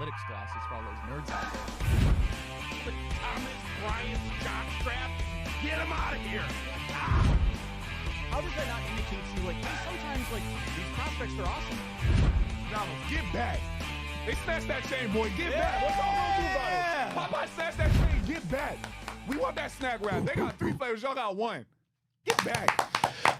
athletics glasses for all those nerds out there. But Thomas Bryant's jockstrap, get him out of here! How does that not indicate to you, like, hey, sometimes, like, these prospects are awesome? Donald, get back! They snatched that chain, boy. Get back! What's all gonna do about it? Popeye snatched that chain. Get back! We want that snack wrap. They got 3 flavors. Y'all got 1. Get back!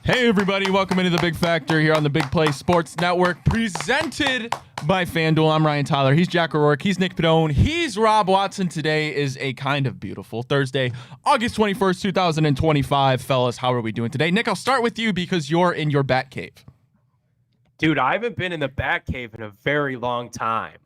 Hey everybody, welcome into the Big Factor here on the Big Play Sports Network, presented by FanDuel. I'm Ryan Tyler. He's Jack O'Rourke. He's Nick Padone. He's Rob Watson. Today is a kind of beautiful Thursday, August 21st, 2025. Fellas, how are we doing today? Nick, I'll start with you because you're in your bat cave. Dude, I haven't been in the bat cave in a very long time.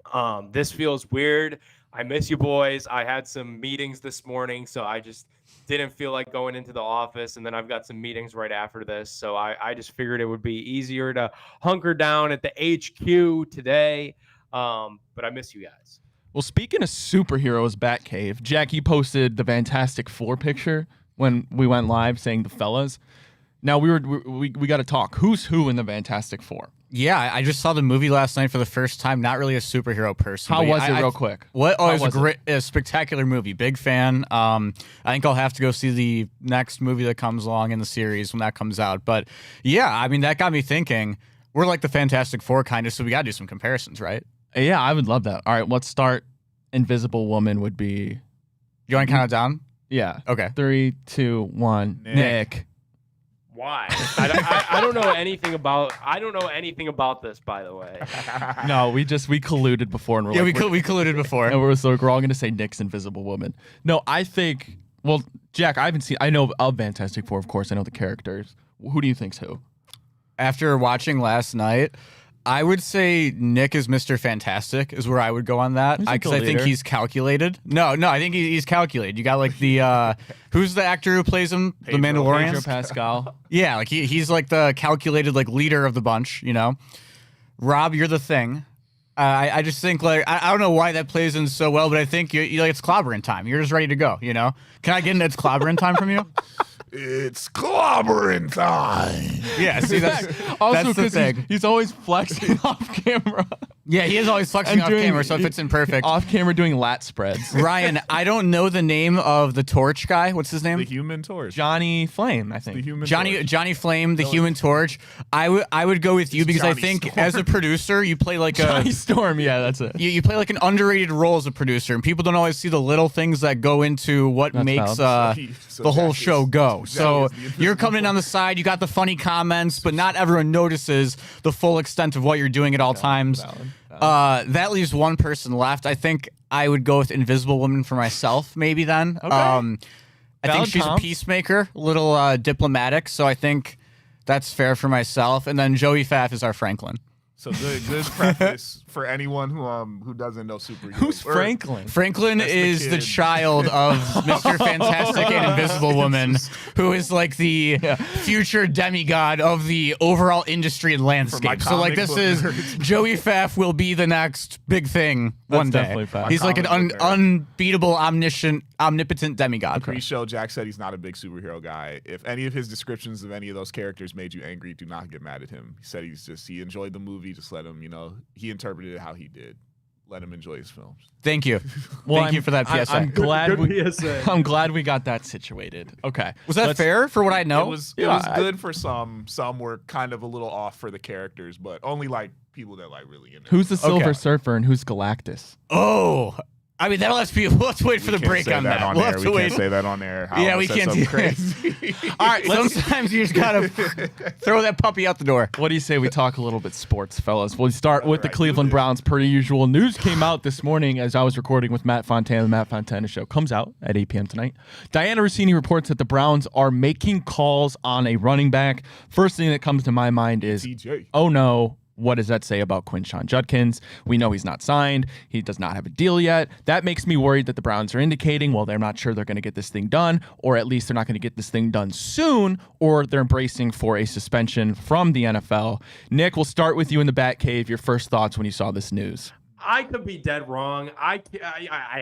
This feels weird. I miss you boys. I had some meetings this morning, so I just didn't feel like going into the office, and then I've got some meetings right after this, so I just figured it would be easier to hunker down at the HQ today, but I miss you guys. Well, speaking of superheroes, Batcave, Jack, you posted the Fantastic Four picture when we went live saying the fellas. Now we got to talk. Who's who in the Fantastic Four? Yeah, I just saw the movie last night for the first time. Not really a superhero person. How was it, real quick? What? Oh, How it was a spectacular movie. Big fan. I think I'll have to go see the next movie that comes along in the series when that comes out. But yeah, I mean, that got me thinking. We're like the Fantastic Four, kind of, so we got to do some comparisons, right? Yeah, I would love that. All right, let's start. Invisible Woman would be. You want to count it down? Yeah. Okay. 3, 2, 1. Nick. Why? I don't know anything about. I don't know anything about this, by the way. No, we colluded before, and we colluded before, and we're all going to say Nick's Invisible Woman. No, I think. Well, Jack, I haven't seen. I know of Fantastic Four, of course. I know the characters. Who do you think's who? After watching last night, I would say Nick is Mr. Fantastic is where I would go on that, because I think he's calculated. No, I think he's calculated. You got like the who's the actor who plays him, the Mandalorian? Pedro Pascal. Yeah, like he's like the calculated like leader of the bunch. You know, Rob, you're the Thing. I just think like I don't know why that plays in so well, but I think you like it's clobbering time. You're just ready to go. You know, can I get an it's clobbering time from you? It's clobbering time. Yeah, see, that's the thing. He's always flexing off camera. Yeah, he is always flexing off camera, so it fits in perfect. Off camera doing lat spreads. Ryan, I don't know the name of the Torch guy. What's his name? The Human Torch. Johnny Flame, I think. The Human Johnny Torch. Flame, the Human Torch. I would go with you because Johnny I think Storm. as a producer, you play like Johnny Storm, yeah, that's it. You play like an underrated role as a producer, and people don't always see the little things that go into what makes the whole show go. So you're coming in on the side, you got the funny comments, but not everyone notices the full extent of what you're doing at all times. That leaves one person left. I think I would go with Invisible Woman for myself, maybe then. Okay. I think she's a peacemaker, a little diplomatic, so I think that's fair for myself. And then Joey Pfaff is our Franklin. So good preface for anyone who doesn't know superheroes. Who's Franklin? Franklin is the child of Mr. Fantastic and Invisible Woman, who is like the future demigod of the overall industry and landscape. So like this is Joey Pfaff will be the next big thing one day. He's like an unbeatable, omnipotent demigod. Pre-show, Jack said he's not a big superhero guy. If any of his descriptions of any of those characters made you angry, do not get mad at him. He said he enjoyed the movie. Just let him, he interpreted it how he did. Let him enjoy his films. Thank you. Thank you for that PSA. I'm glad we got that situated. Okay. Was that fair for what I know? It was good for some. Some were kind of a little off for the characters, but only like people that like really into. Who's the Silver Surfer and who's Galactus? Oh, I mean, that'll have to be. Let's wait for the break on that. We'll have to wait. Can't say that on air. Yeah, we can't do crazy. All right, sometimes you just gotta throw that puppy out the door. What do you say we talk a little bit sports, fellas? We'll start with the Cleveland Browns, per usual. News came out this morning as I was recording with Matt Fontana. The Matt Fontana Show comes out at 8 p.m. tonight. Diana Rossini reports that the Browns are making calls on a running back. First thing that comes to my mind is, oh no. What does that say about Quinshon Judkins? We know he's not signed. He does not have a deal yet. That makes me worried that the Browns are indicating, well, they're not sure they're going to get this thing done, or at least they're not going to get this thing done soon, or they're embracing for a suspension from the NFL. Nick, we'll start with you in the Batcave. Your first thoughts when you saw this news. I could be dead wrong. I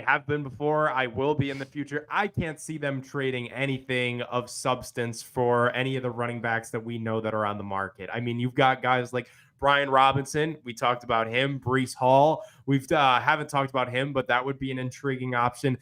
have been before. I will be in the future. I can't see them trading anything of substance for any of the running backs that we know that are on the market. I mean, you've got guys like Brian Robinson, we talked about him. Breece Hall, we've haven't talked about him, but that would be an intriguing option.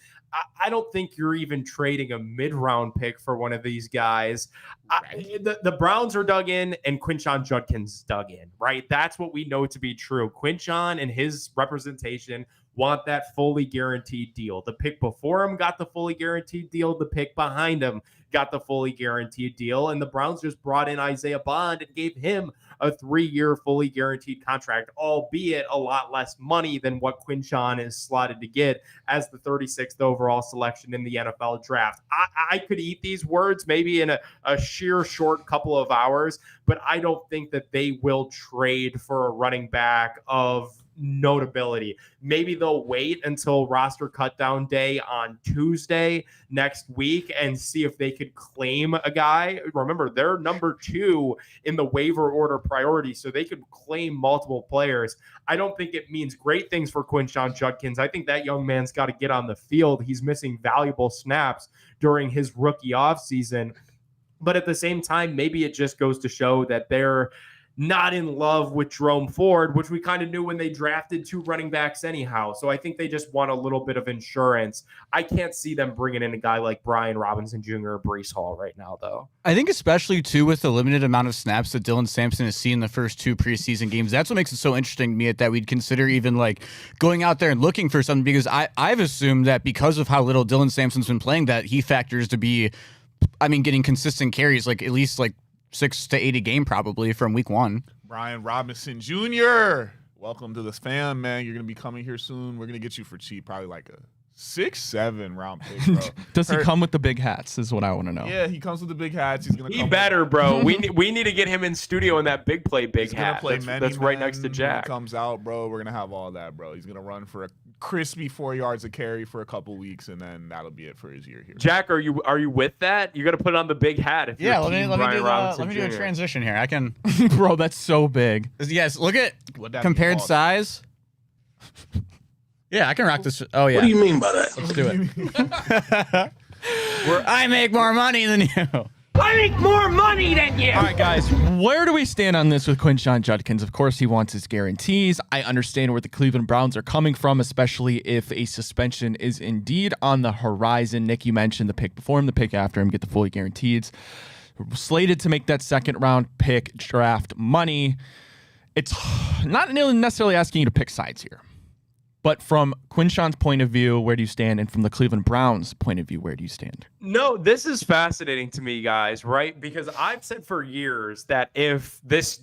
I don't think you're even trading a mid-round pick for one of these guys. Right. The Browns are dug in, and Quinshon Judkins dug in, right? That's what we know to be true. Quinshon and his representation want that fully guaranteed deal. The pick before him got the fully guaranteed deal. The pick behind him got the fully guaranteed deal. And the Browns just brought in Isaiah Bond and gave him a 3-year fully guaranteed contract, albeit a lot less money than what Quinshon is slotted to get as the 36th overall selection in the NFL draft. I could eat these words maybe in a sheer short couple of hours, but I don't think that they will trade for a running back of notability. Maybe they'll wait until roster cutdown day on Tuesday next week and see if they could claim a guy. Remember, they're number 2 in the waiver order priority, so they could claim multiple players. I don't think it means great things for Quinshon Judkins. I think that young man's got to get on the field. He's missing valuable snaps during his rookie offseason. But at the same time, maybe it just goes to show that they're not in love with Jerome Ford, which we kind of knew when they drafted 2 running backs anyhow. So I think they just want a little bit of insurance. I can't see them bringing in a guy like Brian Robinson Jr. or Breece Hall right now, though. I think especially, too, with the limited amount of snaps that Dylan Sampson has seen in the first 2 preseason games, that's what makes it so interesting to me that we'd consider even like going out there and looking for something, because I've assumed that because of how little Dylan Sampson's been playing, that he factors to be, getting consistent carries, like at least like 6 to 8 a game probably from week 1. Brian Robinson Jr., welcome to this fam, man. You're going to be coming here soon. We're going to get you for cheap, probably like a 6-7 round pick, bro. Does he come with the big hats is what I want to know. Yeah, he comes with the big hats. He's going to come better, bro. We need to get him in studio in that big play big hat. That's right next to Jack. When he comes out, bro, we're going to have all that, bro. He's going to run for a crispy 4 yards a carry for a couple weeks, and then that'll be it for his year here. Jack, are you with that? You got to put on the big hat. If let me do a transition here. I can, bro. That's so big. Yes, look at compared size. Yeah, I can rock this. Oh, yeah. What do you mean by that? Let's do it. I make more money than you. I make more money than you. All right, guys, where do we stand on this with Quinshon Judkins? Of course, he wants his guarantees. I understand where the Cleveland Browns are coming from, especially if a suspension is indeed on the horizon. Nick, you mentioned the pick before him, the pick after him, get the fully guaranteed. Slated to make that second-round pick draft money. It's not necessarily asking you to pick sides here. But from Quinshon's point of view, where do you stand? And from the Cleveland Browns' point of view, where do you stand? No, this is fascinating to me, guys, right? Because I've said for years that if this,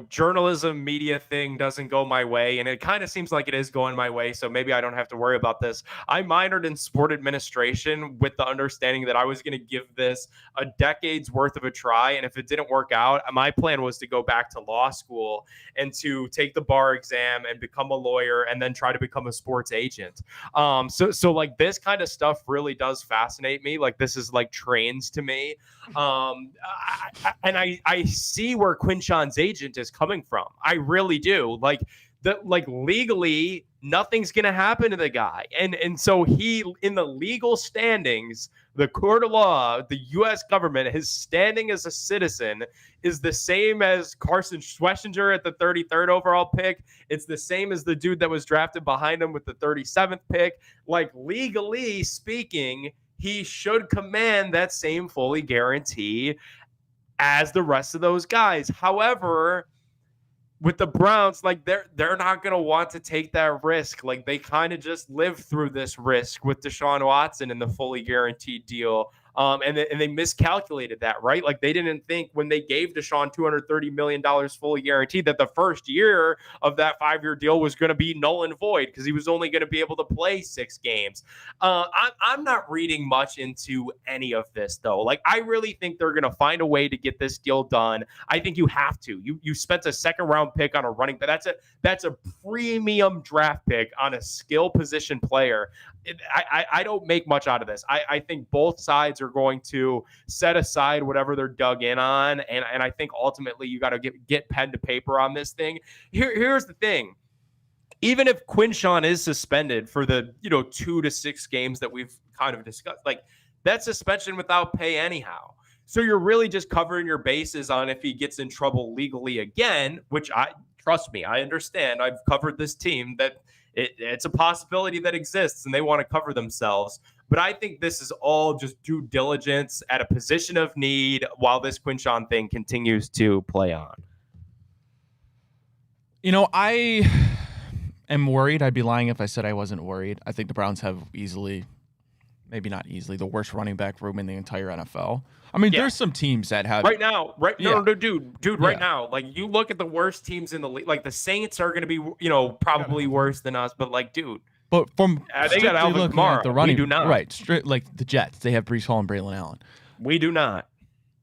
journalism media thing doesn't go my way, and it kind of seems like it is going my way, so maybe I don't have to worry about this. I minored in sport administration with the understanding that I was going to give this a decade's worth of a try. And if it didn't work out, my plan was to go back to law school and to take the bar exam and become a lawyer and then try to become a sports agent. So like this kind of stuff really does fascinate me. Like this is like trains to me. I see where Quinshon's agent is coming from. I really do. Like legally, nothing's gonna happen to the guy. And so he, in the legal standings, the court of law, the U.S. government, his standing as a citizen is the same as Carson Schwessinger at the 33rd overall pick. It's the same as the dude that was drafted behind him with the 37th pick. Like, legally speaking, he should command that same fully guarantee as the rest of those guys. However, with the Browns, like they're not going to want to take that risk. Like they kind of just lived through this risk with Deshaun Watson in the fully guaranteed deal. And they miscalculated that, right? Like they didn't think when they gave Deshaun $230 million fully guaranteed that the first year of that 5-year deal was going to be null and void because he was only going to be able to play 6 games. I'm not reading much into any of this, though. Like I really think they're going to find a way to get this deal done. I think you have to. You spent a second-round pick on a running back. That's a premium draft pick on a skill position player. I don't make much out of this. I think both sides are going to set aside whatever they're dug in on. And I think ultimately you got to get pen to paper on this thing. Here's the thing. Even if Quinshon is suspended for the 2 to 6 games that we've kind of discussed, like that's suspension without pay anyhow. So you're really just covering your bases on if he gets in trouble legally again, which trust me, I understand. I've covered this team that it's a possibility that exists and they want to cover themselves. But I think this is all just due diligence at a position of need while this Quinshon thing continues to play on. You know, I am worried. I'd be lying if I said I wasn't worried. I think the Browns have easily, maybe not easily, the worst running back room in the entire NFL. I mean, there's some teams that have right now, right now, like you look at the worst teams in the league, like the Saints are going to be, probably worse than us, but like, dude. But from they got Alvin Kamara, the running, we do not. Right, like the Jets, they have Breece Hall and Braylon Allen. We do not.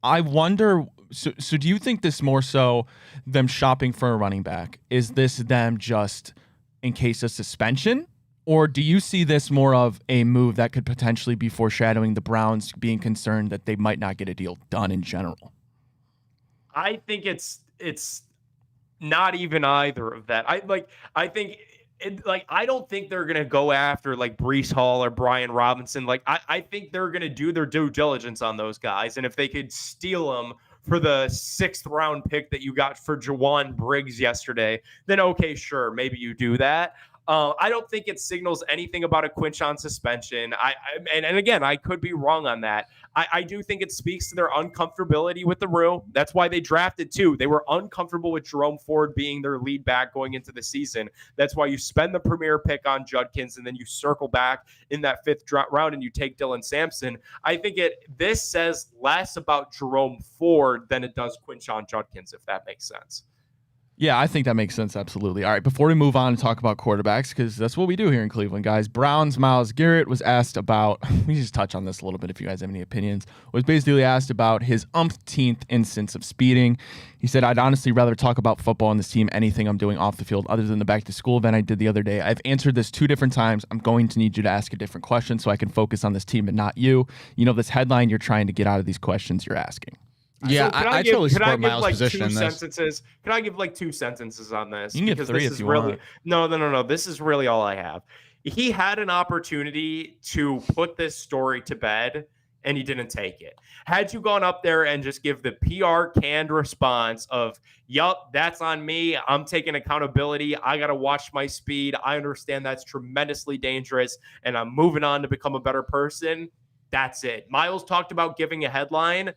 I wonder. So do you think this more so them shopping for a running back? Is this them just in case of suspension? Or do you see this more of a move that could potentially be foreshadowing the Browns being concerned that they might not get a deal done in general? I think it's not even either of that. I don't think they're gonna go after like Breece Hall or Brian Robinson. Like I think they're gonna do their due diligence on those guys, and if they could steal them for the 6th round pick that you got for Jawan Briggs yesterday, then okay, sure, maybe you do that. I don't think it signals anything about a Quinshon suspension. And again, I could be wrong on that. I do think it speaks to their uncomfortability with the room. That's why they drafted two. They were uncomfortable with Jerome Ford being their lead back going into the season. That's why you spend the premier pick on Judkins and then you circle back in that 5th round and you take Dylan Sampson. I think this says less about Jerome Ford than it does Quinshon Judkins, if that makes sense. Yeah, I think that makes sense. Absolutely. All right, before we move on and talk about quarterbacks, because that's what we do here in Cleveland, guys. Browns' Myles Garrett was asked about, we just touch on this a little bit if you guys have any opinions, was basically asked about his umpteenth instance of speeding. He said, I'd honestly rather talk about football and this team, anything I'm doing off the field other than the back-to-school event I did the other day. I've answered this 2 different times. I'm going to need you to ask a different question so I can focus on this team and not you. You know, this headline you're trying to get out of these questions you're asking. Yeah, so I totally support Myles' like position in this. Sentences? Can I give like 2 sentences on this? You can give 3 if you want. No. This is really all I have. He had an opportunity to put this story to bed, and he didn't take it. Had you gone up there and just give the PR canned response of, yup, that's on me. I'm taking accountability. I got to watch my speed. I understand that's tremendously dangerous, and I'm moving on to become a better person. That's it. Myles talked about giving a headline.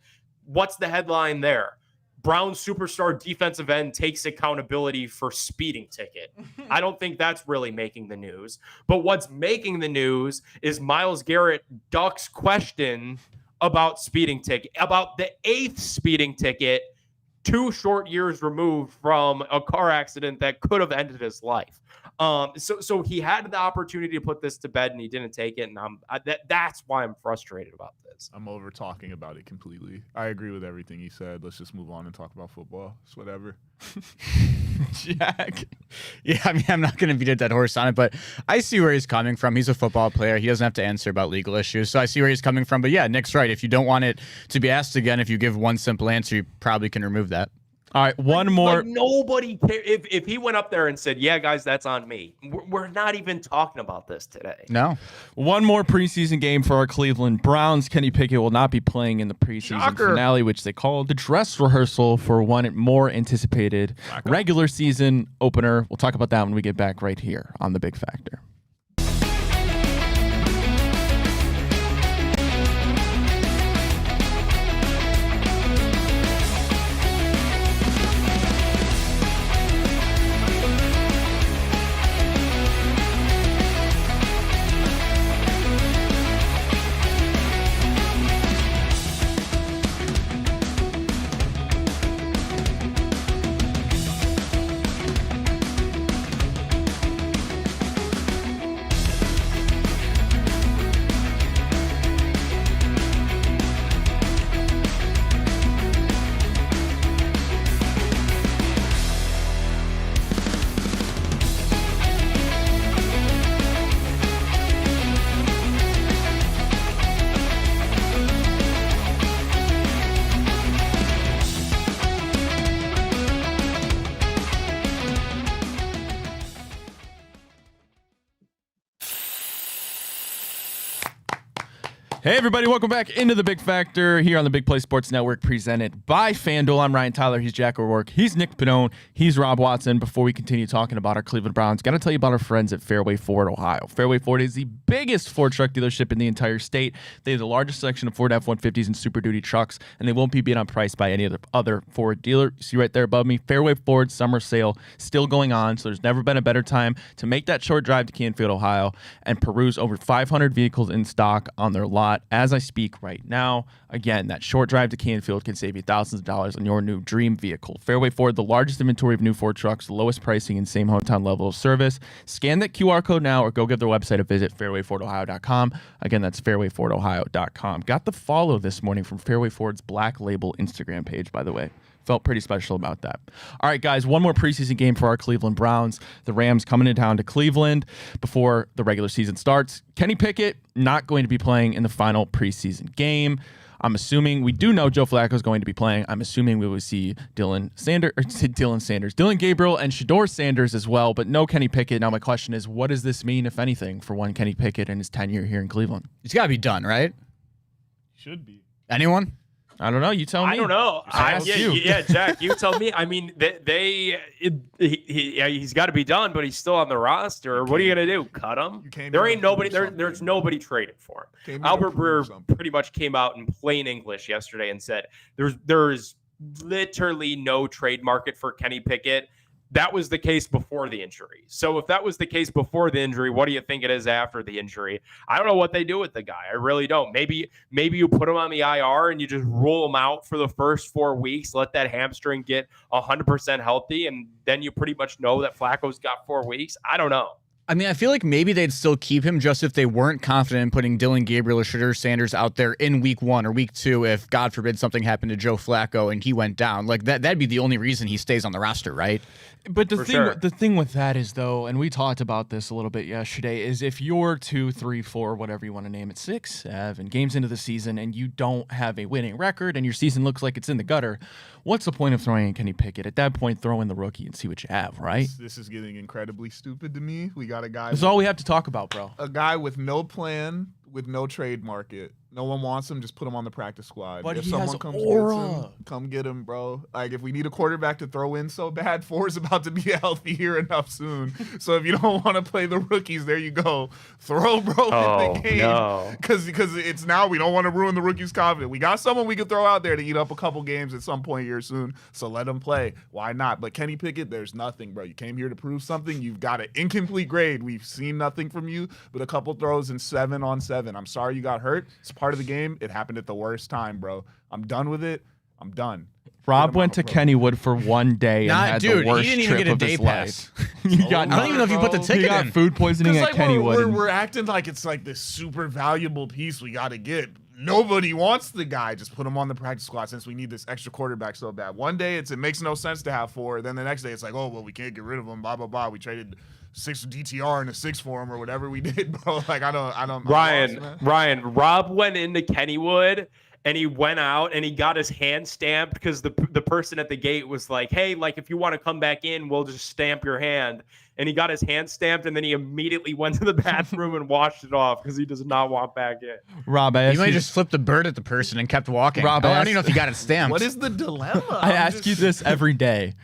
What's the headline there? Brown superstar defensive end takes accountability for speeding ticket. I don't think that's really making the news. But what's making the news is Myles Garrett ducks question about speeding ticket, about the 8th speeding ticket 2 short years removed from a car accident that could have ended his life. So he had the opportunity to put this to bed and he didn't take it. And that's why I'm frustrated about this. I'm over talking about it completely. I agree with everything he said. Let's just move on and talk about football. It's whatever. Jack. Yeah, I mean, I'm not going to beat a dead horse on it, but I see where he's coming from. He's a football player. He doesn't have to answer about legal issues. So I see where he's coming from. But yeah, Nick's right. If you don't want it to be asked again, if you give one simple answer, you probably can remove that. All right, one more. Like nobody cares. If he went up there and said, yeah, guys, that's on me. We're not even talking about this today. No. One more preseason game for our Cleveland Browns. Kenny Pickett will not be playing in the preseason finale, which they call the dress rehearsal for one more anticipated regular season opener. We'll talk about that when we get back right here on The Big Factor. Hey, everybody, welcome back into the Big Factor here on the Big Play Sports Network, presented by FanDuel. I'm Ryan Tyler. He's Jack O'Rourke. He's Nick Pannone. He's Rob Watson. Before we continue talking about our Cleveland Browns, got to tell you about our friends at Fairway Ford, Ohio. Fairway Ford is the biggest Ford truck dealership in the entire state. They have the largest selection of Ford F-150s and Super Duty trucks, and they won't be beat on price by any other Ford dealer. You see right there above me, Fairway Ford summer sale still going on, so there's never been a better time to make that short drive to Canfield, Ohio, and peruse over 500 vehicles in stock on their lot as I speak right now. Again, that short drive to Canfield can save you thousands of dollars on your new dream vehicle. Fairway Ford, the largest inventory of new Ford trucks, the lowest pricing, and same hometown level of service. Scan that QR code now or go give their website a visit, fairwayfordohio.com. Again, that's fairwayfordohio.com. Got the follow this morning from Fairway Ford's Black Label Instagram page, by the way. Felt pretty special about that. All right, guys, one more preseason game for our Cleveland Browns. The Rams coming to town to Cleveland before the regular season starts. Kenny Pickett not going to be playing in the final preseason game. I'm assuming we do know Joe Flacco is going to be playing. I'm assuming we will see Dylan Gabriel and Shedeur Sanders as well, but no Kenny Pickett. Now my question is, what does this mean, if anything, for one Kenny Pickett and his tenure here in Cleveland? He's got to be done, right? Should be. Anyone? I don't know. You tell me. I don't know. Yeah, Jack, you tell me. I mean, he's got to be done, but he's still on the roster. What are you gonna do? Cut him? There ain't nobody. There's nobody traded for him. Albert Breer pretty much came out in plain English yesterday and said there's literally no trade market for Kenny Pickett. That was the case before the injury. So if that was the case before the injury, what do you think it is after the injury? I don't know what they do with the guy. I really don't. Maybe you put him on the IR and you just rule him out for the first 4 weeks, let that hamstring get 100% healthy, and then you pretty much know that Flacco's got 4 weeks. I don't know. I mean, I feel like maybe they'd still keep him just if they weren't confident in putting Dylan Gabriel or Shedeur Sanders out there in week 1 or week 2 if, God forbid, something happened to Joe Flacco and he went down. Like, that'd be the only reason he stays on the roster, right? But the thing with that is, though, and we talked about this a little bit yesterday, is if you're 2, 3, 4, whatever you want to name it, 6, 7 games into the season and you don't have a winning record and your season looks like it's in the gutter, what's the point of throwing in Kenny Pickett? At that point, throw in the rookie and see what you have, right? This is getting incredibly stupid to me. We got a guy. That's all we have to talk about, bro. A guy with no plan, with no trade market. No one wants him. Just put him on the practice squad. But if he someone has comes aura. gets him, come get him, bro. Like, if we need a quarterback to throw in so bad, 4 is about to be healthy here enough soon. So if you don't want to play the rookies, there you go. Throw bro in the game. No. Because it's now we don't want to ruin the rookies' confidence. We got someone we can throw out there to eat up a couple games at some point here soon. So let him play. Why not? But Kenny Pickett, there's nothing, bro. You came here to prove something. You've got an incomplete grade. We've seen nothing from you but a couple throws in 7-on-7. I'm sorry you got hurt. It's part of the game. It happened at the worst time, bro. I'm done with it. I'm done. Rob went to Kennywood for 1 day and had the worst he didn't even trip get a of day his pass. life. I don't even know if you put the ticket He got in. food poisoning at Like, Kennywood. we're acting like it's like this super valuable piece we got to get. Nobody wants the guy. Just put him on the practice squad since we need this extra quarterback so bad. One day it makes no sense to have 4. Then the next day it's like, oh, well, we can't get rid of him, blah, blah, blah. We traded 6 DTR and a 6 for him or whatever we did, bro. Like, I don't. Ryan, Rob went into Kennywood and he went out and he got his hand stamped because the person at the gate was like, hey, like, if you want to come back in, we'll just stamp your hand. And he got his hand stamped and then he immediately went to the bathroom and washed it off because he does not want back in. Rob, You might have just flipped the bird at the person and kept walking. Rob, I don't even know if you got it stamped. What is the dilemma? I ask you this every day.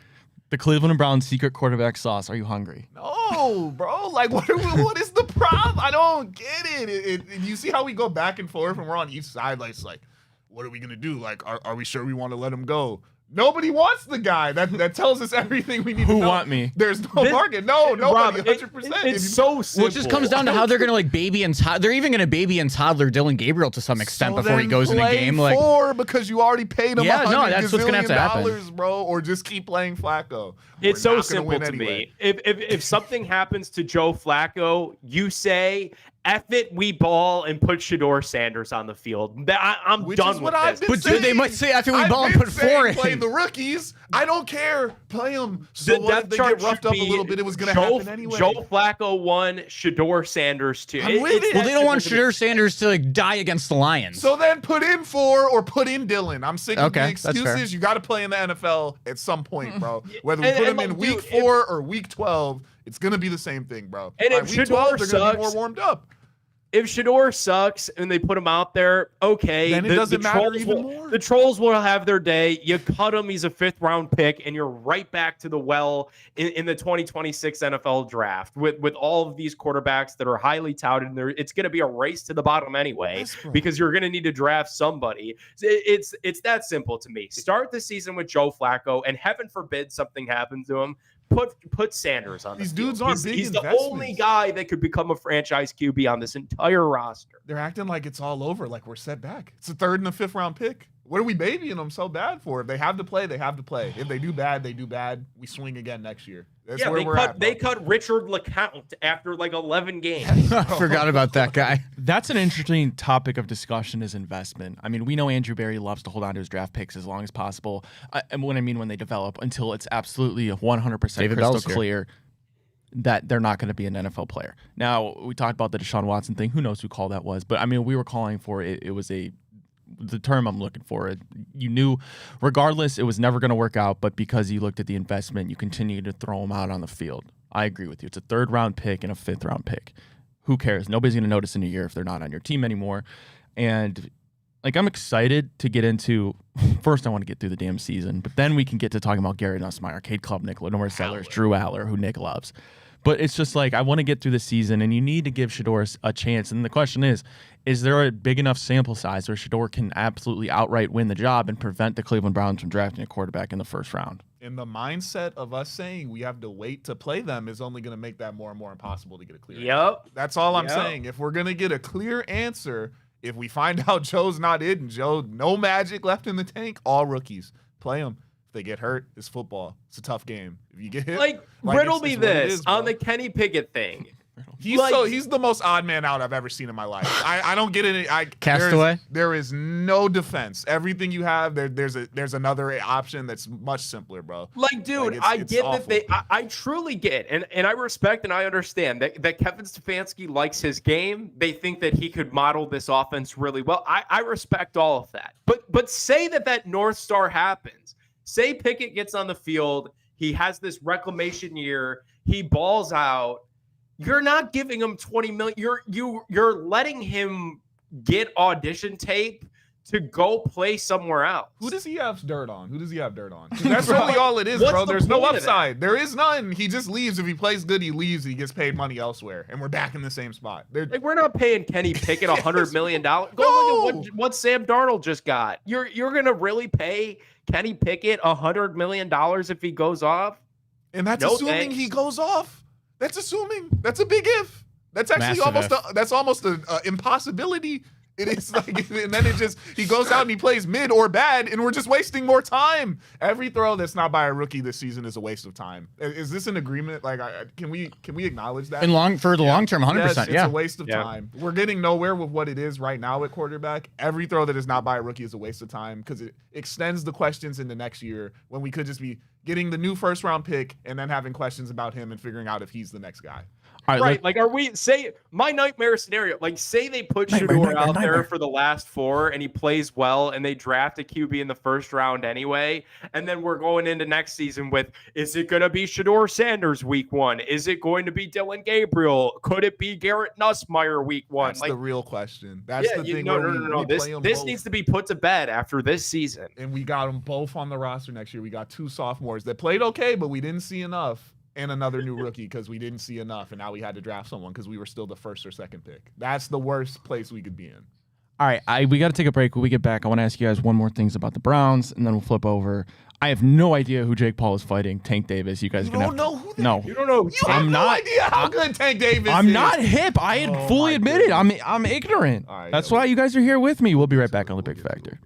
The Cleveland Browns secret quarterback sauce. Are you hungry? No, bro. Like, what is the problem? I don't get it. You see how we go back and forth and we're on each side. Like, it's like, what are we going to do? Like, are we sure we want to let him go? Nobody wants the guy. That tells us everything we need to know. Who want me? There's no market. No, nobody. Rob, 100%. It's so simple. Well, it just comes down to how they're going to like baby and they're even going to baby and toddler Dylan Gabriel to some extent before he goes in a game. Like 4 because you already paid him. Yeah, no, that's what's going to have to happen, bro. Or just keep playing Flacco. It's so simple to me. If something happens to Joe Flacco, you say, F it, we ball, and put Shedeur Sanders on the field. I'm Which done is with what I've this. been But dude, they might say after we ball and put 4 in. Play the rookies. I don't care. Play them. So what if they get roughed up a little bit? It was going to happen anyway. Joe Flacco 1, Shedeur Sanders 2. I'm with it. Well, they don't want Shedeur Sanders to like die against the Lions. So then put in 4 or put in Dylan. I'm sick of the that's fair. excuses. You got to play in the NFL at some point, bro. Whether we put him in week 4 or week 12, it's going to be the same thing, bro. And by if week Shedeur 12, they're going to be sucks- more warmed up. if Shedeur sucks and they put him out there, okay. Then it doesn't matter even more. The Trolls will have their day. You cut him, he's a 5th-round pick, and you're right back to the well in the 2026 NFL draft with all of these quarterbacks that are highly touted. And it's going to be a race to the bottom anyway, because you're going to need to draft somebody. It's that simple to me. Start the season with Joe Flacco, and heaven forbid something happens to him. Put Sanders on. These dudes aren't big He's the investments. only guy that could become a franchise QB on this entire roster. They're acting like it's all over, like we're set back. It's a 3rd and a 5th round pick. What are we babying them so bad for? If they have to play, they have to play. If they do bad, they do bad. We swing again next year. That's where we're at. They cut Richard LeCount after like 11 games. Forgot about that guy. That's an interesting topic of discussion is investment. I mean, we know Andrew Berry loves to hold on to his draft picks as long as possible. And when they develop, until it's absolutely 100% crystal clear that they're not going to be an NFL player. Now, we talked about the Deshaun Watson thing. Who knows who call that was? But, I mean, we were calling for it. It was the term I'm looking for. You knew regardless it was never going to work out, but because you looked at the investment, you continue to throw them out on the field. I agree with you. It's a 3rd-round pick and a 5th-round pick. Who cares? Nobody's going to notice in a year if they're not on your team anymore. And like, I'm excited to get into first I want to get through the damn season, but then we can get to talking about Gary Nussmeier, Cade Klubnik, Lenore Sellers, Drew Aller, who Nick loves. But it's just like, I want to get through the season, and you need to give Shedeur a chance. And the question is there a big enough sample size where Shedeur can absolutely outright win the job and prevent the Cleveland Browns from drafting a quarterback in the 1st round? And the mindset of us saying we have to wait to play them is only going to make that more and more impossible to get a clear answer. That's all I'm saying. If we're going to get a clear answer, if we find out Joe's not it and Joe, no magic left in the tank, all rookies, play them. They get hurt, it's football. It's a tough game. If you get hit, riddle me this on the Kenny Pickett thing. He's the most odd man out I've ever seen in my life. I don't get it. Castaway. There is no defense. Everything you have, there's another option that's much simpler, bro. Like, dude, I get awful. That I truly get, and I respect and I understand that Kevin Stefanski likes his game. They think that he could model this offense really well. I respect all of that. But say that North Star happens. Say Pickett gets on the field, he has this reclamation year, he balls out. You're not giving him $20 million. You're letting him get audition tape to go play somewhere else. Who does he have dirt on? That's really all it is, bro. There's no upside. There is none. He just leaves. If he plays good, he leaves. He gets paid money elsewhere, and we're back in the same spot. We're not paying Kenny Pickett $100 million. Go look at what Sam Darnold just got. You're gonna really pay Kenny Pickett $100 million if he goes off? And that's assuming he goes off. That's assuming. That's a big if. That's actually almost an impossibility. It is like, and then he goes out and he plays mid or bad, and we're just wasting more time. Every throw that's not by a rookie this season is a waste of time. Is this an agreement? Like, can we acknowledge that? For the long term, 100%. Yes, it's a waste of time. We're getting nowhere with what it is right now at quarterback. Every throw that is not by a rookie is a waste of time because it extends the questions into next year when we could just be getting the new 1st round pick and then having questions about him and figuring out if he's the next guy. All right. Like, my nightmare scenario, like, say they put Shedeur out there for the last 4 and he plays well and they draft a QB in the 1st round anyway. And then we're going into next season with, is it going to be Shedeur Sanders week 1? Is it going to be Dylan Gabriel? Could it be Garrett Nussmeier week 1? That's the real question. That's the thing. No. This needs to be put to bed after this season. And we got them both on the roster next year. We got 2 sophomores that played okay, but we didn't see enough. And another new rookie because we didn't see enough, and now we had to draft someone because we were still the 1st or 2nd pick. That's the worst place we could be in. All right, we got to take a break. When we get back, I want to ask you guys one more things about the Browns, and then we'll flip over. I have no idea who Jake Paul is fighting. Tank Davis. You guys are gonna know who? No, you don't know. You have no idea how good Tank Davis is. I'm not hip. I had fully admitted I'm ignorant. Right, that's why you guys are here with me. We'll be right back on The Big Factor.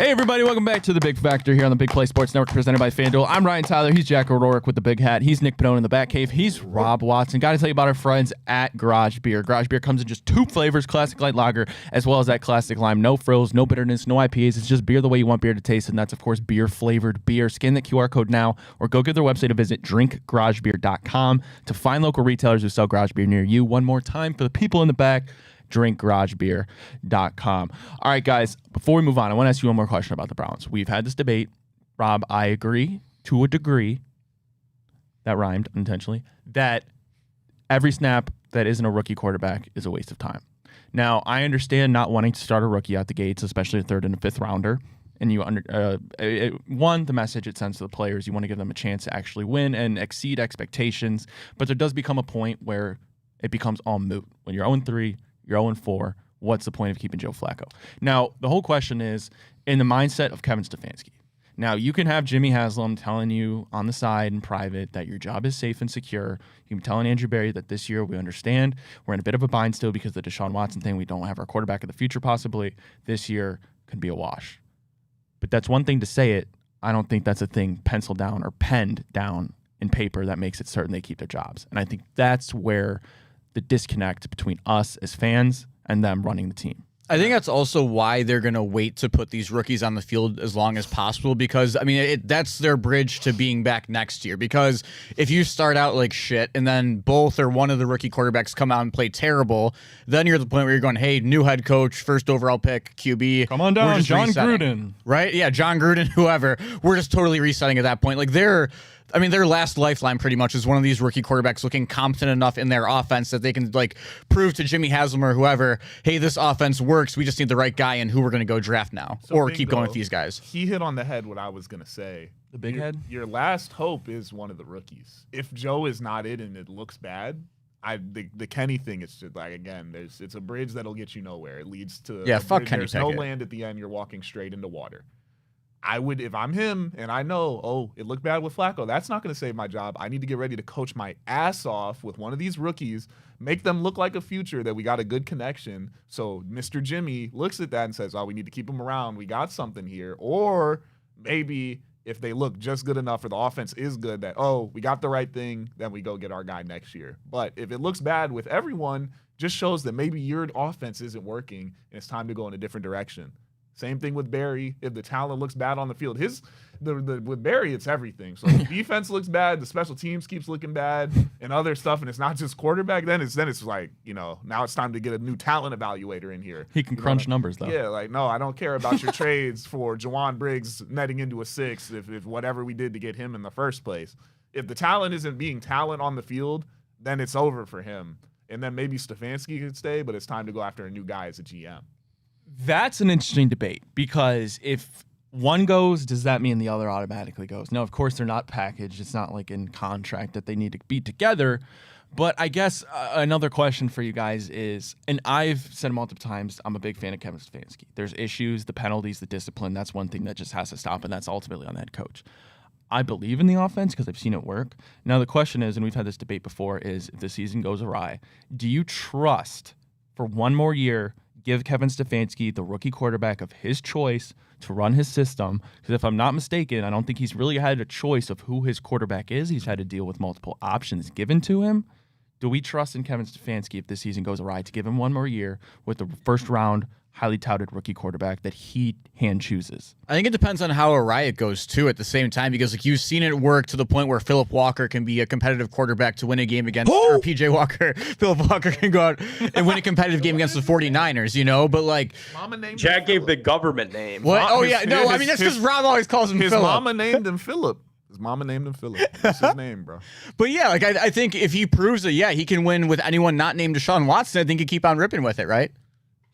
Hey, everybody, welcome back to The Big Factor here on the Big Play Sports Network presented by FanDuel. I'm Ryan Tyler. He's Jack O'Rourke with the big hat. He's Nick Pannone in the Batcave. He's Rob Watson. Got to tell you about our friends at Garage Beer. Garage Beer comes in just 2 flavors, Classic Light Lager, as well as that Classic Lime. No frills, no bitterness, no IPAs. It's just beer the way you want beer to taste, and that's, of course, beer-flavored beer. Scan that QR code now or go give their website a visit, drinkgaragebeer.com, to find local retailers who sell garage beer near you. One more time for the people in the back, drinkgaragebeer.com. All right, guys, before we move on, I want to ask you one more question about the Browns. We've had this debate. Rob, I agree to a degree, that rhymed unintentionally, that every snap that isn't a rookie quarterback is a waste of time. Now, I understand not wanting to start a rookie out the gates, especially a 3rd and a 5th rounder. And the message it sends to the players, you want to give them a chance to actually win and exceed expectations. But there does become a point where it becomes all moot. When you're 0-3, you're 0-4. What's the point of keeping Joe Flacco? Now, the whole question is in the mindset of Kevin Stefanski. Now, you can have Jimmy Haslam telling you on the side in private that your job is safe and secure. You can be telling Andrew Berry that this year we understand we're in a bit of a bind still because of the Deshaun Watson thing. We don't have our quarterback of the future possibly. This year could be a wash. But that's one thing to say it. I don't think that's a thing penciled down or penned down in paper that makes it certain they keep their jobs. And I think that's where the disconnect between us as fans and them running the team. I think that's also why they're going to wait to put these rookies on the field as long as possible because, I mean, that's their bridge to being back next year. Because if you start out like shit and then both or one of the rookie quarterbacks come out and play terrible, then you're at the point where you're going, hey, new head coach, 1st overall pick, QB. Come on down, John Gruden. Right? Yeah, John Gruden, whoever. We're just totally resetting at that point. Like, their last lifeline pretty much is one of these rookie quarterbacks looking competent enough in their offense that they can like prove to Jimmy Haslam or whoever, hey, this offense works. We just need the right guy and who we're going to go draft now or keep going with these guys. He hit on the head what I was going to say. The big head? Your last hope is one of the rookies. If Joe is not it and it looks bad, the Kenny thing is just like, again, it's a bridge that'll get you nowhere. It leads to fuck Kenny There's no land at the end. You're walking straight into water. I would, if I'm him and I know, it looked bad with Flacco, that's not going to save my job. I need to get ready to coach my ass off with one of these rookies, make them look like a future that we got a good connection. So Mr. Jimmy looks at that and says, we need to keep him around. We got something here. Or maybe if they look just good enough or the offense is good that, we got the right thing, then we go get our guy next year. But if it looks bad with everyone, just shows that maybe your offense isn't working and it's time to go in a different direction. Same thing with Barry. If the talent looks bad on the field, with Barry, it's everything. So if the defense looks bad, the special teams keeps looking bad, and other stuff, and it's not just quarterback. Then it's like, now it's time to get a new talent evaluator in here. He can crunch numbers though. Yeah, like no, I don't care about your trades for Jawan Briggs netting into a 6. If whatever we did to get him in the first place, if the talent isn't being talent on the field, then it's over for him. And then maybe Stefanski could stay, but it's time to go after a new guy as a GM. That's an interesting debate because if one goes, does that mean the other automatically goes? No, of course they're not packaged. It's not like in contract that they need to be together. But I guess another question for you guys is, and I've said multiple times, I'm a big fan of Kevin Stefanski. There's issues, the penalties, the discipline. That's one thing that just has to stop, and that's ultimately on the head coach. I believe in the offense because I've seen it work. Now the question is, and we've had this debate before, is if the season goes awry, do you trust for one more year give Kevin Stefanski, the rookie quarterback of his choice, to run his system? Because if I'm not mistaken, I don't think he's really had a choice of who his quarterback is. He's had to deal with multiple options given to him. Do we trust in Kevin Stefanski if this season goes awry to give him one more year with the first round highly touted rookie quarterback that he hand chooses? I think it depends on how awry it goes too at the same time, because like you've seen it work to the point where Philip Walker can be a competitive quarterback to win a game against or PJ Walker. Philip Walker can go out and win a competitive game against the 49ers, but like Jack gave the government name. What? That's because Rob always calls him Philip. His mama named him Philip. That's his name, bro. But yeah, like I think if he proves that, he can win with anyone not named Deshaun Watson, I think he'd keep on ripping with it, right?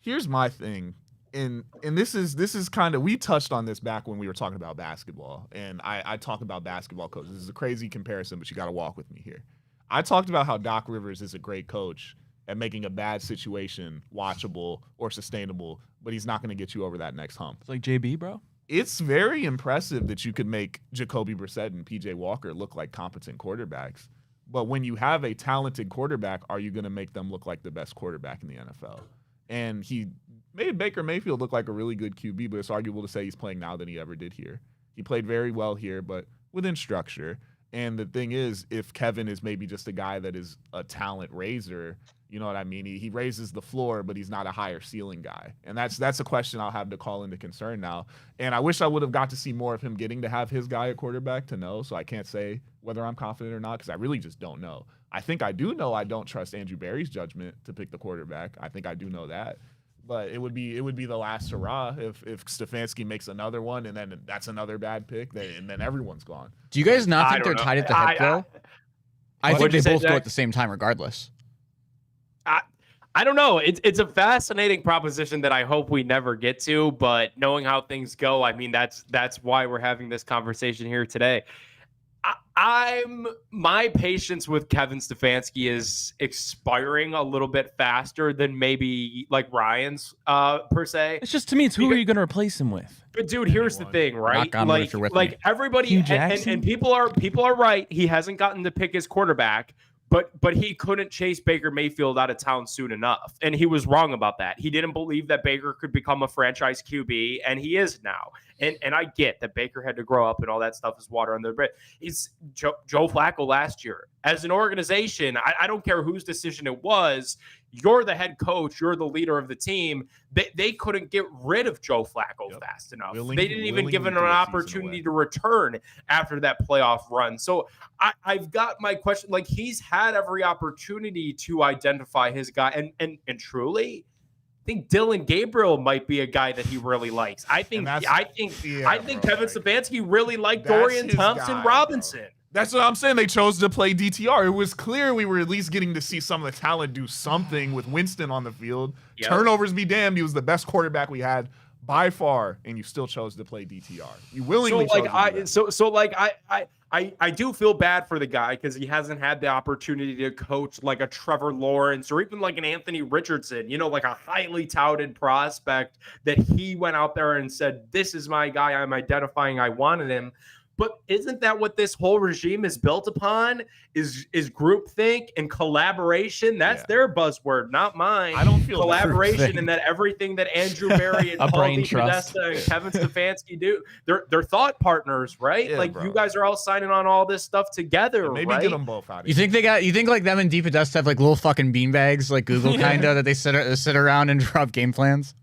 Here's my thing, and this is kind of, we touched on this back when we were talking about basketball, and I talk about basketball coaches. This is a crazy comparison, but you got to walk with me here. I talked about how Doc Rivers is a great coach at making a bad situation watchable or sustainable, but he's not going to get you over that next hump. It's like JB, bro. It's very impressive that you could make Jacoby Brissett and PJ Walker look like competent quarterbacks. But when you have a talented quarterback, are you going to make them look like the best quarterback in the NFL? And he made Baker Mayfield look like a really good QB, but it's arguable to say he's playing now than he ever did here. He played very well here, but within structure. And the thing is, if Kevin is maybe just a guy that is a talent raiser, you know what I mean? He raises the floor, but he's not a higher ceiling guy. And that's a question I'll have to call into concern now. And I wish I would have got to see more of him getting to have his guy at quarterback to know. So I can't say whether I'm confident or not because I really just don't know. I think I do know I don't trust Andrew Berry's judgment to pick the quarterback. I think I do know that. But it would be the last hurrah if Stefanski makes another one and then that's another bad pick, and then everyone's gone. Do you guys not think they're tied at the hip, though? I think they both go at the same time regardless. I don't know. It's a fascinating proposition that I hope we never get to, but knowing how things go, I mean, that's why we're having this conversation here today. My patience with Kevin Stefanski is expiring a little bit faster than maybe like Ryan's per se. It's just, to me, it's who are you going to replace him with? But dude, here's the thing, right? Like everybody and people are right. He hasn't gotten to pick his quarterback. But he couldn't chase Baker Mayfield out of town soon enough. And he was wrong about that. He didn't believe that Baker could become a franchise QB, and he is now. And I get that Baker had to grow up and all that stuff is water under the bridge. It's Joe Flacco last year. As an organization, I don't care whose decision it was. You're the head coach. You're the leader of the team. They couldn't get rid of Joe Flacco fast enough. They didn't even give him an opportunity to return after that playoff run. So I've got my question. Like, he's had every opportunity to identify his guy. And truly, I think Dylan Gabriel might be a guy that he really likes. I think Kevin Stefanski really liked Dorian Thompson-Robinson. That's what I'm saying. They chose to play DTR. It was clear we were at least getting to see some of the talent do something with Winston on the field. Yep. Turnovers be damned. He was the best quarterback we had by far, and you still chose to play DTR. You willingly chose to do that. I do feel bad for the guy because he hasn't had the opportunity to coach like a Trevor Lawrence or even like an Anthony Richardson, like a highly touted prospect that he went out there and said, this is my guy. I'm identifying. I wanted him. But isn't that what this whole regime is built upon? Is groupthink and collaboration? That's their buzzword, not mine. I don't feel collaboration, and that everything that Andrew Berry and Paul DePodesta and Kevin Stefanski do, they're thought partners, right? Yeah, you guys are all signing on all this stuff together, maybe right? get them both out. You think like them and DePodesta have like little fucking beanbags like Google kind of that they sit around and drop game plans?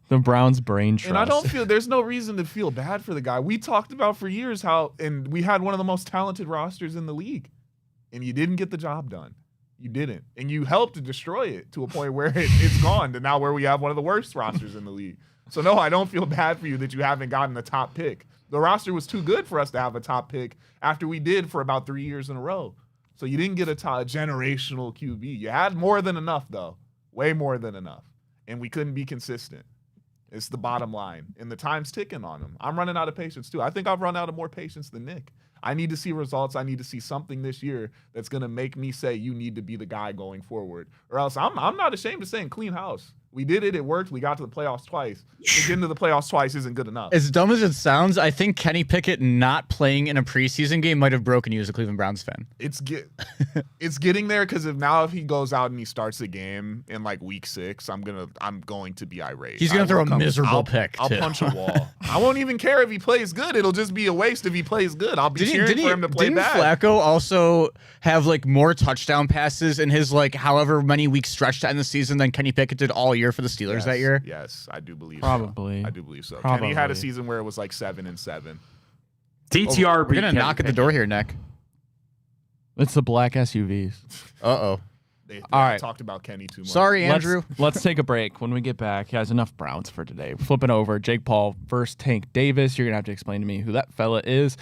The Browns' brain trust. And I don't feel there's no reason to feel bad for the guy. We talked about for years and we had one of the most talented rosters in the league, and you didn't get the job done. You didn't, and you helped to destroy it to a point where it's gone to now where we have one of the worst rosters in the league. So no, I don't feel bad for you that you haven't gotten the top pick. The roster was too good for us to have a top pick after we did for about 3 years in a row. So you didn't get a generational QB. You had more than enough though, way more than enough, and we couldn't be consistent. It's the bottom line, and the time's ticking on him. I'm running out of patience too. I think I've run out of more patience than Nick. I need to see results. I need to see something this year that's going to make me say you need to be the guy going forward, or else I'm not ashamed of saying clean house. We did it. It worked. We got to the playoffs twice. Getting to the playoffs twice isn't good enough. As dumb as it sounds, I think Kenny Pickett not playing in a preseason game might have broken you as a Cleveland Browns fan. It's getting there because if he goes out and he starts the game in like week 6, I'm going to be irate. He's gonna throw a miserable pick. I'll punch a wall. I won't even care if he plays good. It'll just be a waste if he plays good. I'll be cheering for him to play bad. Didn't Flacco also have like more touchdown passes in his like however many weeks stretch to end the season than Kenny Pickett did all year for the Steelers that year? Yes, I do believe Probably. so. I do believe so. Probably. Kenny had a season where it was like 7-7. DTR. We're gonna knock at the door here, Nick. It's the black SUVs. Uh-oh. They All right. talked about Kenny too much. Sorry, Andrew. Let's take a break. When we get back, guys, enough Browns for today. Flipping over, Jake Paul versus Tank Davis. You're going to have to explain to me who that fella is.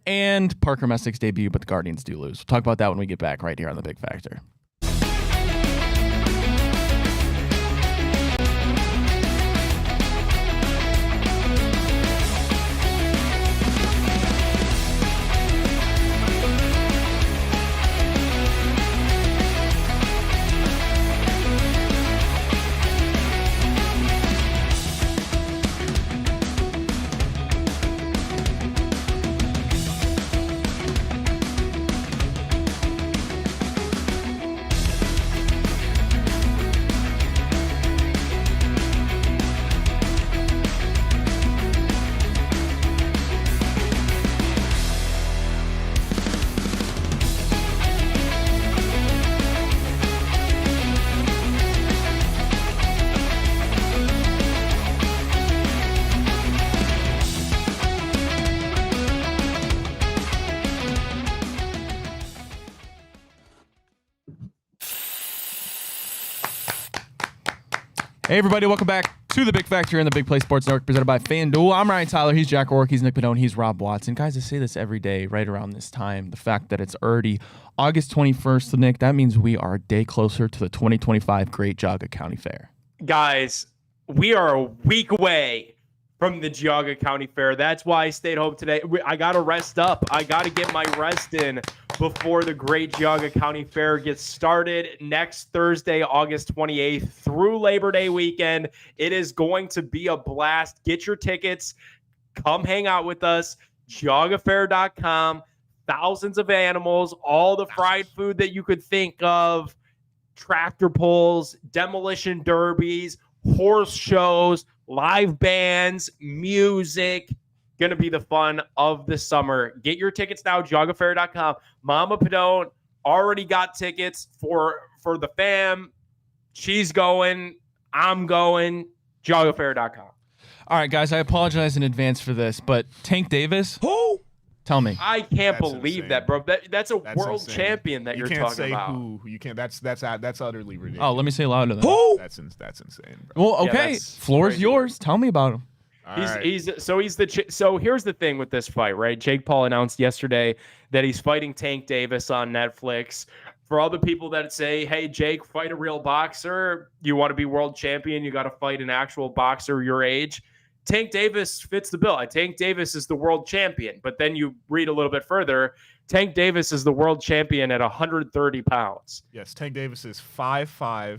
And Parker Messick's debut, but the Guardians do lose. We'll talk about that when we get back right here on The Big Factor. Hey, everybody, welcome back to the Big Factor and the Big Play Sports Network presented by FanDuel. I'm Ryan Tyler. He's Jack O'Rourke. He's Nick Padone. He's Rob Watson. Guys, I say this every day right around this time. The fact that it's already August 21st, so Nick, that means we are a day closer to the 2025 Great Geauga County Fair. Guys, we are a week away from the Geauga County Fair. That's why I stayed home today. I got to rest up. I got to get my rest in before the Great Geauga County Fair gets started next Thursday, August 28th through Labor Day weekend. It is going to be a blast. Get your tickets. Come hang out with us. GeaugaFair.com. Thousands of animals, all the fried food that you could think of, tractor pulls, demolition derbies, horse shows, live bands, music. Going to be the fun of the summer. Get your tickets now, GeaugaFair.com. Mama Padone already got tickets for the fam. She's going. I'm going. GeaugaFair.com. All right, guys, I apologize in advance for this, but Tank Davis? Who? Tell me. I can't believe insane. that, bro. That's a That's world insane. champion that you're can't talking say about. Who. You can't. That's utterly ridiculous. Oh, let me say it louder then. Who? That's insane, bro. Well, Yeah, okay. that's Floor's crazy. yours. Tell me about him. All right. So here's the thing with this fight, right? Jake Paul announced yesterday that he's fighting Tank Davis on Netflix. For all the people that say, hey, Jake, fight a real boxer. You want to be world champion, you got to fight an actual boxer your age. Tank Davis fits the bill. Tank Davis is the world champion. But then you read a little bit further. Tank Davis is the world champion at 130 pounds. Yes, Tank Davis is 5'5",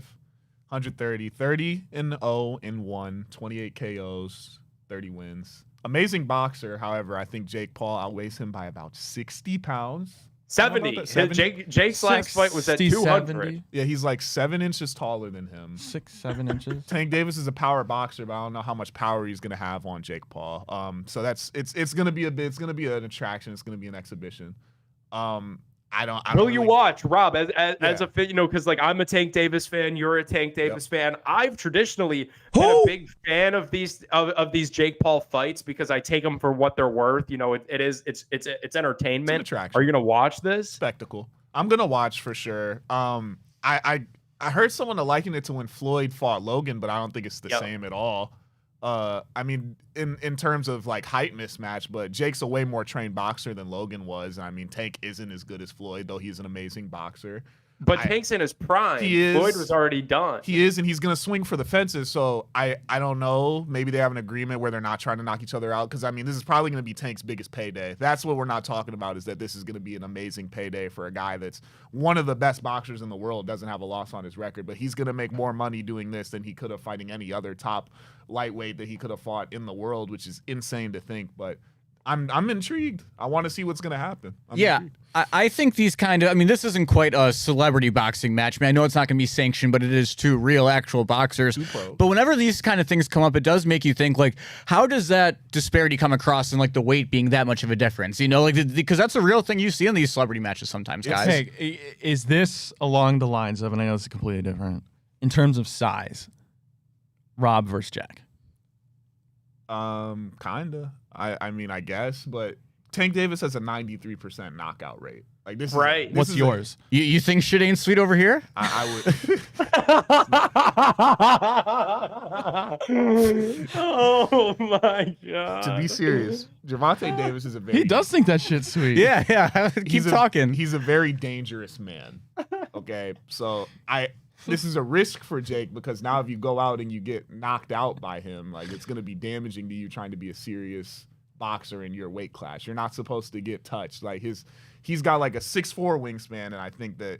130, 30-0-1, 28 KOs, 30 wins. Amazing boxer. However, I think Jake Paul outweighs him by about 60 pounds. 70. 70? Jake's last fight was at 200. 70, Yeah, he's like 7 inches taller than him. 6-7 inches. Tank Davis is a power boxer, but I don't know how much power he's gonna have on Jake Paul. So it's gonna be an attraction. It's gonna be an exhibition. I don't Will you really- watch, Rob, as a fan, because like I'm a Tank Davis fan, you're a Tank Davis fan. I've traditionally been a big fan of these Jake Paul fights because I take them for what they're worth. You know, it's entertainment. attraction. Are you gonna watch this? Spectacle. I'm gonna watch for sure. I heard someone liken it to when Floyd fought Logan, but I don't think it's the same at all. I mean, in terms of like height mismatch, but Jake's a way more trained boxer than Logan was. I mean, Tank isn't as good as Floyd, though he's an amazing boxer. But Tank's in his prime. He is. Floyd was already done. He is, and he's going to swing for the fences. So I don't know. Maybe they have an agreement where they're not trying to knock each other out. Because, I mean, this is probably going to be Tank's biggest payday. That's what we're not talking about, is that this is going to be an amazing payday for a guy that's one of the best boxers in the world, doesn't have a loss on his record. But he's going to make more money doing this than he could have fighting any other top lightweight that he could have fought in the world, which is insane to think. But I'm intrigued. I want to see what's going to happen. I'm intrigued. I think these kind of, I mean, this isn't quite a celebrity boxing match. I mean, I know it's not going to be sanctioned, but it is two real, actual boxers. But whenever these kind of things come up, it does make you think, like, how does that disparity come across in, like, the weight being that much of a difference? You know, like, because that's a real thing you see in these celebrity matches sometimes, guys. Hey, is this along the lines of, and I know this is completely different, in terms of size, Rob versus Jack? Kinda. I mean, I guess, but Tank Davis has a 93% knockout rate. Like this, Right. What's yours? You think shit ain't sweet over here? I would. Oh my god. To be serious, Gervonta Davis is a very. He does think that shit's sweet. Yeah. Keep talking. He's a very dangerous man. Okay, so this is a risk for Jake, because now if you go out and you get knocked out by him, like, it's going to be damaging to you trying to be a serious boxer in your weight class. You're not supposed to get touched. Like he's got like a 6'4" wingspan, and I think that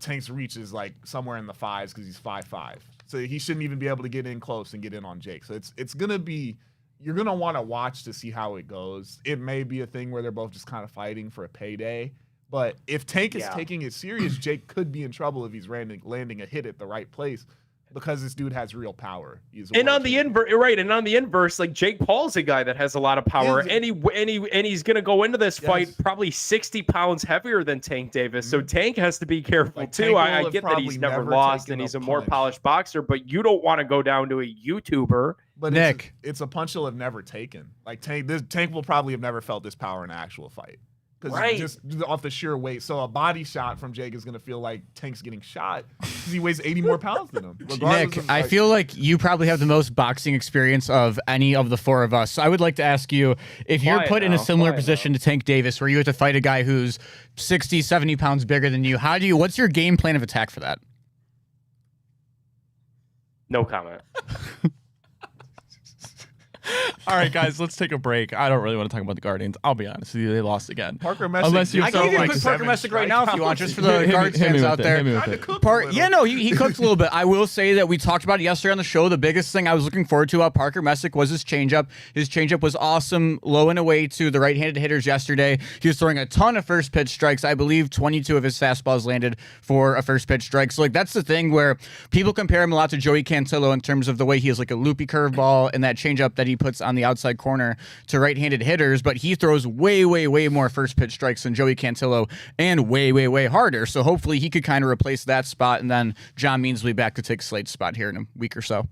Tank's reach is like somewhere in the 5s because he's 5'5". So he shouldn't even be able to get in close and get in on Jake. So it's gonna be, you're gonna want to watch to see how it goes. It may be a thing where they're both just kind of fighting for a payday. But if Tank is taking it serious, Jake could be in trouble if he's landing a hit at the right place, because this dude has real power. And on the inverse, like, Jake Paul's a guy that has a lot of power, and he's gonna go into this fight probably 60 pounds heavier than Tank Davis. So Tank has to be careful too. I get that he's never lost and he's a more polished boxer, but you don't want to go down to a YouTuber. But Nick, it's a punch he'll have never taken. Like Tank will probably have never felt this power in an actual fight. because just off the sheer weight. So a body shot from Jake is going to feel like Tank's getting shot because he weighs 80 more pounds than him. Nick, I feel like you probably have the most boxing experience of any of the four of us. So I would like to ask you, if you're put in a similar position to Tank Davis, where you have to fight a guy who's 60, 70 pounds bigger than you, what's your game plan of attack for that? No comment. All right, guys, let's take a break. I don't really want to talk about the Guardians. I'll be honest with you, they lost again. Parker Messick. Unless you I can even put Parker Messick right now if you want, just for the Guards fans out there. He cooked a little bit. I will say that we talked about it yesterday on the show. The biggest thing I was looking forward to about Parker Messick was his changeup. His changeup was awesome, low and away to the right-handed hitters yesterday. He was throwing a ton of first pitch strikes. I believe 22 of his fastballs landed for a first pitch strike. So, like, that's the thing where people compare him a lot to Joey Cantillo in terms of the way he has like a loopy curveball and that changeup that he puts on the outside corner to right-handed hitters, but he throws way, way, way more first pitch strikes than Joey Cantillo and way, way, way harder. So hopefully he could kind of replace that spot, and then John Means will be back to take Slade's spot here in a week or so.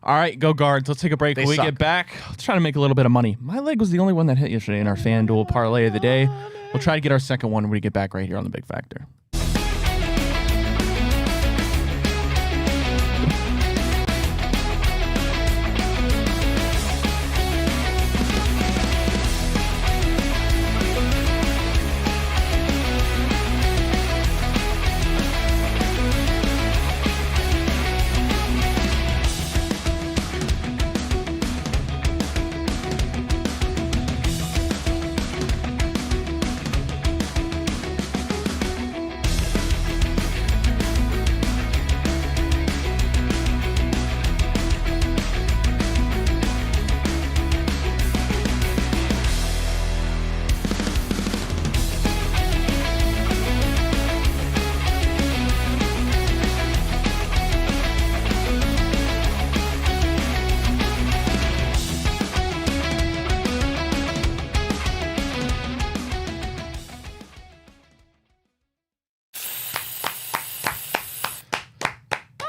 All right, go Guards. Let's take a break. When we get back, let's try to make a little bit of money. My leg was the only one that hit yesterday in our FanDuel parlay of the day. We'll try to get our second one when we get back right here on The Big Factor.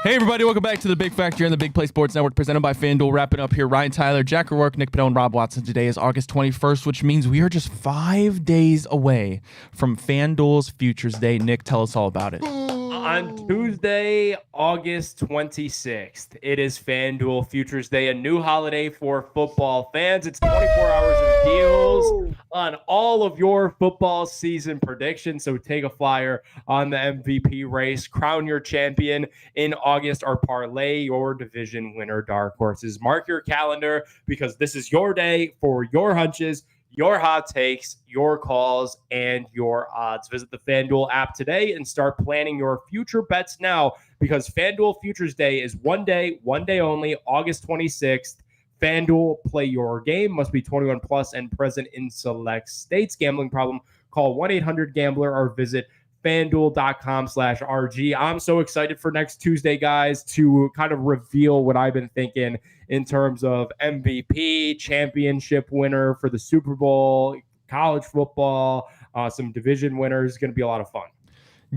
Hey, everybody. Welcome back to The Big Factor and the Big Play Sports Network, presented by FanDuel. Wrapping up here, Ryan Tyler, Jack O'Rourke, Nick Padone, Rob Watson. Today is August 21st, which means we are just 5 days away from FanDuel's Futures Day. Nick, tell us all about it. On Tuesday, August 26th, it is FanDuel Futures Day, a new holiday for football fans. It's 24 hours of deals on all of your football season predictions. So take a flyer on the MVP race, crown your champion in August, or parlay your division winner dark horses. Mark your calendar, because this is your day for your hunches, your hot takes, your calls, and your odds. Visit the FanDuel app today and start planning your future bets now, because FanDuel Futures Day is one day only, August 26th. FanDuel, play your game. Must be 21 plus and present in select states. Gambling problem? Call 1-800-GAMBLER or visit FanDuel.com/RG. I'm so excited for next Tuesday, guys, to kind of reveal what I've been thinking in terms of MVP, championship winner for the Super Bowl, college football, some division winners. It's going to be a lot of fun.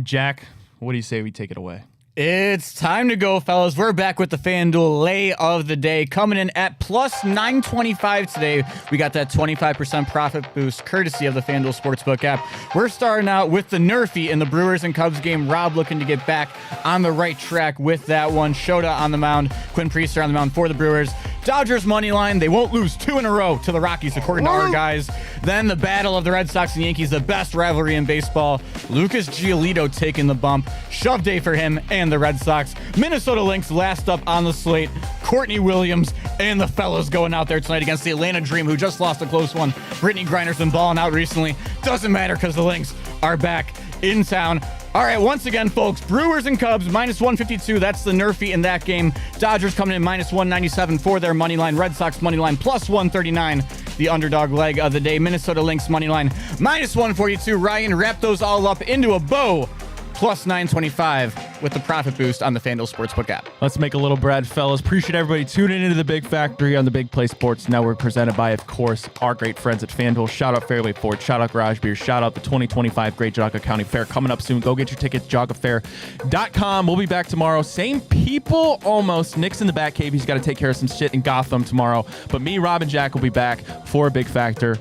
Jack, what do you say we take it away? It's time to go, fellas. We're back with the FanDuel lay of the day, coming in at plus 925 today. We got that 25% profit boost courtesy of the FanDuel Sportsbook app. We're starting out with the Nerfy in the Brewers and Cubs game. Rob looking to get back on the right track with that one. Shota on the mound, Quinn Priester on the mound for the Brewers. Dodgers money line. They won't lose 2 in a row to the Rockies, according to our guys. Then the battle of the Red Sox and Yankees, the best rivalry in baseball. Lucas Giolito taking the bump. Shove day for him and the Red Sox. Minnesota Lynx last up on the slate. Courtney Williams and the fellas going out there tonight against the Atlanta Dream, who just lost a close one. Brittany Griner's been balling out recently. Doesn't matter, because the Lynx are back in town. All right, once again, folks, Brewers and Cubs, minus 152. That's the Nerfy in that game. Dodgers coming in minus 197 for their money line. Red Sox money line plus 139. The underdog leg of the day. Minnesota Lynx money line minus 142. Ryan, wrap those all up into a bow. Plus 925. with the profit boost on the FanDuel Sportsbook app. Let's make a little bread, fellas. Appreciate everybody tuning into the Big Factory on the Big Play Sports Network, presented by, of course, our great friends at FanDuel. Shout out Fairway Ford, shout out Garage Beer, shout out the 2025 Great Geauga County Fair coming up soon. Go get your tickets, jaugafair.com. We'll be back tomorrow. Same people almost. Nick's in the back cave. He's got to take care of some shit in Gotham tomorrow. But me, Rob, and Jack will be back for a Big Factor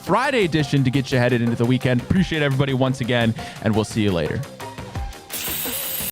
Friday edition to get you headed into the weekend. Appreciate everybody once again, and we'll see you later.